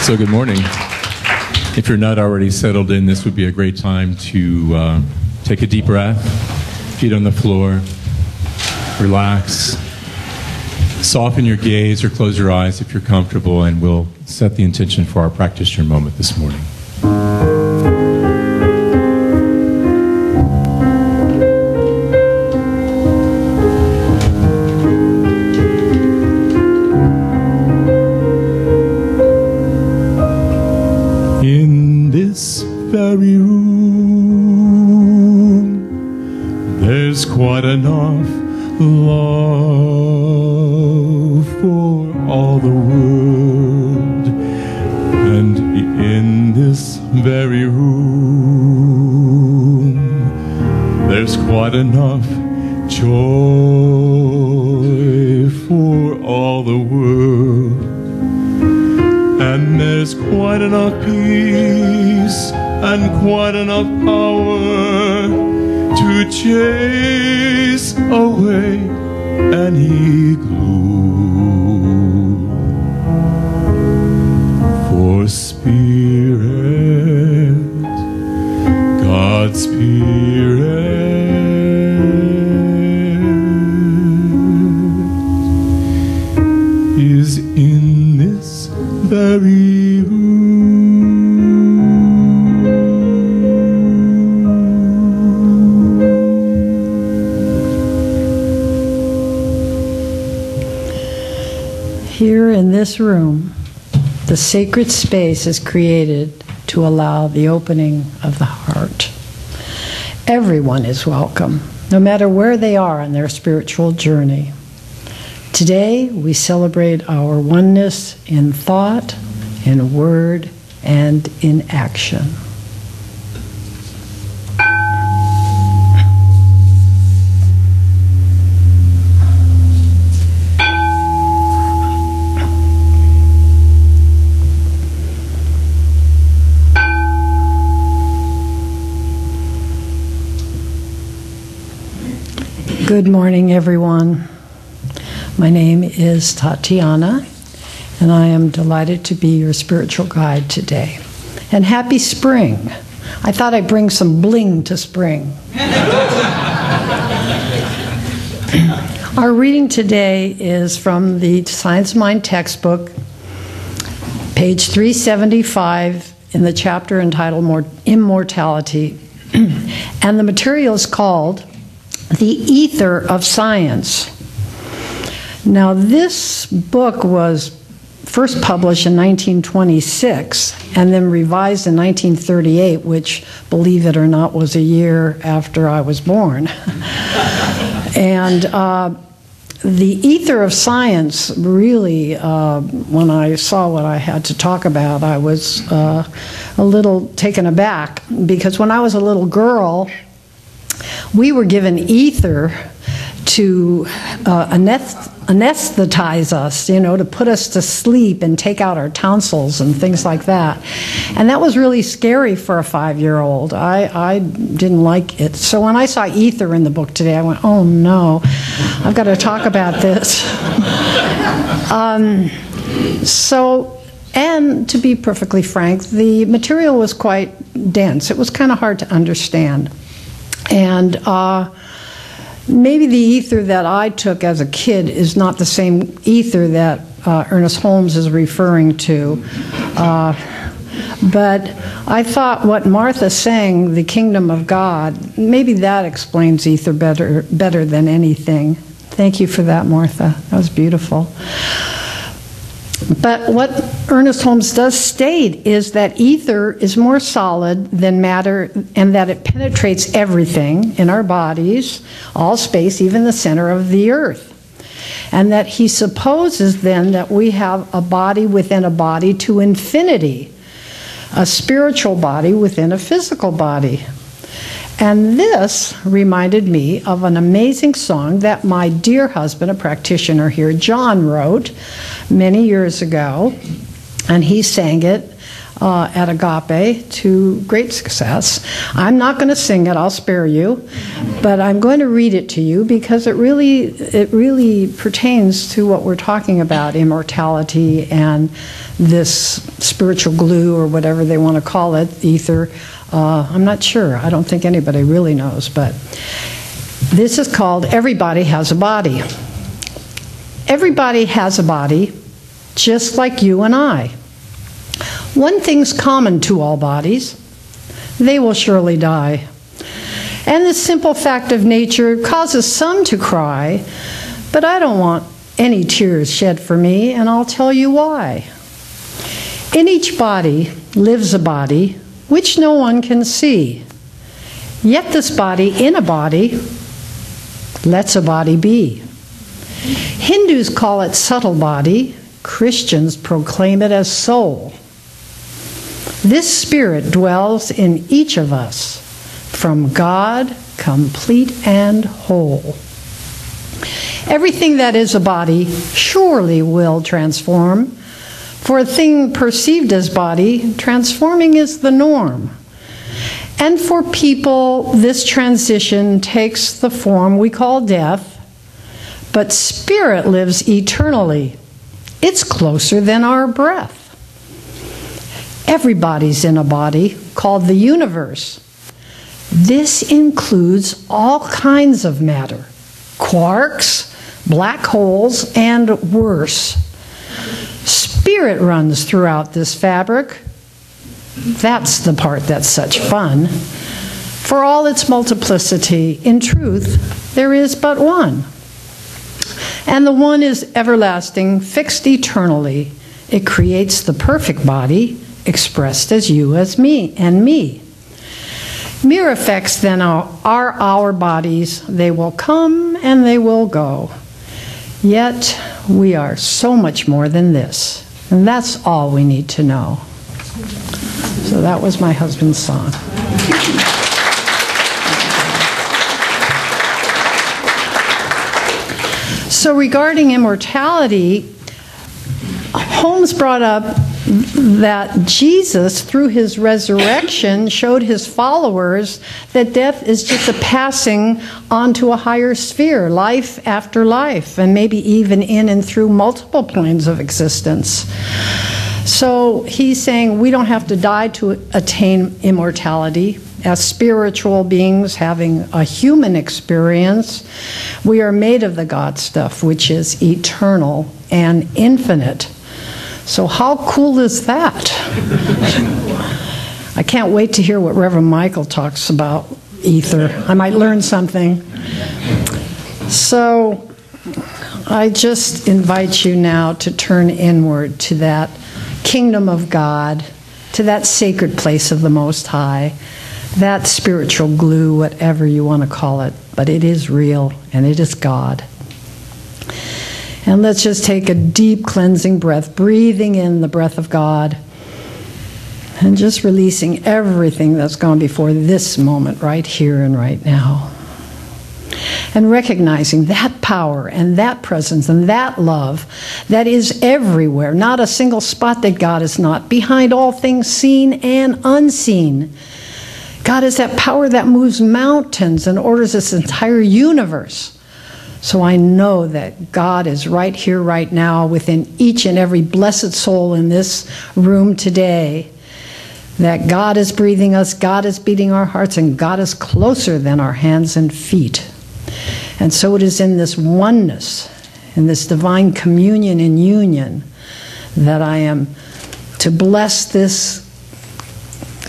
So good morning. If you're not already settled in, this would be a great time to take a deep breath, feet on the floor, relax, soften your gaze or close your eyes if you're comfortable, and we'll set the intention for our practitioner moment this morning. In this very room, there's quite enough love for all the world, and in this very room, there's quite enough joy for all the world. And there's quite enough peace and quite enough power to chase away any gloom. For Spirit, God's Spirit, is in this very room. Here in this room, the sacred space is created to allow the opening of the heart. Everyone is welcome, no matter where they are on their spiritual journey. Today, we celebrate our oneness in thought, in word, and in action. Good morning, everyone. My name is Tatiana, and I am delighted to be your spiritual guide today. And happy spring. I thought I'd bring some bling to spring. Our reading today is from the Science Mind textbook, page 375, in the chapter entitled Immortality. And the material is called The Ether of Science. Now, this book was first published in 1926 and then revised in 1938, which, believe it or not, was a year after I was born. And The Ether of Science, really, when I saw what I had to talk about, I was a little taken aback, because when I was a little girl, we were given ether to anesthetize us, to put us to sleep and take out our tonsils and things like that. And that was really scary for a 5-year-old. I didn't like it. So when I saw ether in the book today, I went, oh no, I've got to talk about this. And to be perfectly frank, the material was quite dense. It was kind of hard to understand. And maybe the ether that I took as a kid is not the same ether that Ernest Holmes is referring to. But I thought what Martha sang, the kingdom of God, maybe that explains ether better than anything. Thank you for that, Martha. That was beautiful. But what Ernest Holmes does state is that ether is more solid than matter, and that it penetrates everything in our bodies, all space, even the center of the earth. And that he supposes then that we have a body within a body to infinity, a spiritual body within a physical body. And this reminded me of an amazing song that my dear husband, a practitioner here, John, wrote many years ago. And he sang it at Agape to great success. I'm not going to sing it, I'll spare you, but I'm going to read it to you because it really pertains to what we're talking about, immortality and this spiritual glue or whatever they want to call it, ether. I'm not sure. I don't think anybody really knows, but this is called Everybody Has a Body. Everybody has a body, just like you and I. One thing's common to all bodies: they will surely die. And the simple fact of nature causes some to cry, but I don't want any tears shed for me, and I'll tell you why. In each body lives a body which no one can see. Yet this body in a body lets a body be. Hindus call it subtle body. Christians proclaim it as soul. This spirit dwells in each of us, from God, complete and whole. Everything that is a body surely will transform. For a thing perceived as body, transforming is the norm. And for people, this transition takes the form we call death, but spirit lives eternally. It's closer than our breath. Everybody's in a body called the universe. This includes all kinds of matter: quarks, black holes, and worse. Spirit runs throughout this fabric. That's the part that's such fun. For all its multiplicity, in truth, there is but one. And the one is everlasting, fixed eternally. It creates the perfect body, expressed as you, as me, and me. Mere effects then are our bodies. They will come and they will go. Yet we are so much more than this. And that's all we need to know. So that was my husband's song. So regarding immortality, Holmes brought up that Jesus, through his resurrection, showed his followers that death is just a passing onto a higher sphere, life after life, and maybe even in and through multiple planes of existence. So he's saying we don't have to die to attain immortality. As spiritual beings having a human experience, we are made of the God stuff, which is eternal and infinite. So how cool is that? I can't wait to hear what Reverend Michael talks about ether. I might learn something. So I just invite you now to turn inward to that kingdom of God, to that sacred place of the Most High, that spiritual glue, whatever you want to call it, but it is real and it is God. And let's just take a deep cleansing breath, breathing in the breath of God, and just releasing everything that's gone before this moment, right here and right now. And recognizing that power and that presence and that love that is everywhere, not a single spot that God is not, behind all things seen and unseen. God is that power that moves mountains and orders this entire universe. So I know that God is right here, right now, within each and every blessed soul in this room today. That God is breathing us, God is beating our hearts, and God is closer than our hands and feet. And so it is in this oneness, in this divine communion and union, that I am to bless this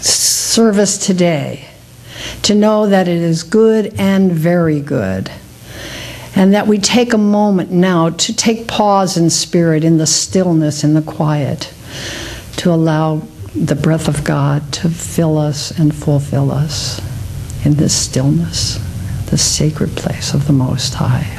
service today, to know that it is good and very good. And that we take a moment now to take pause in spirit, in the stillness, in the quiet, to allow the breath of God to fill us and fulfill us in this stillness, the sacred place of the Most High.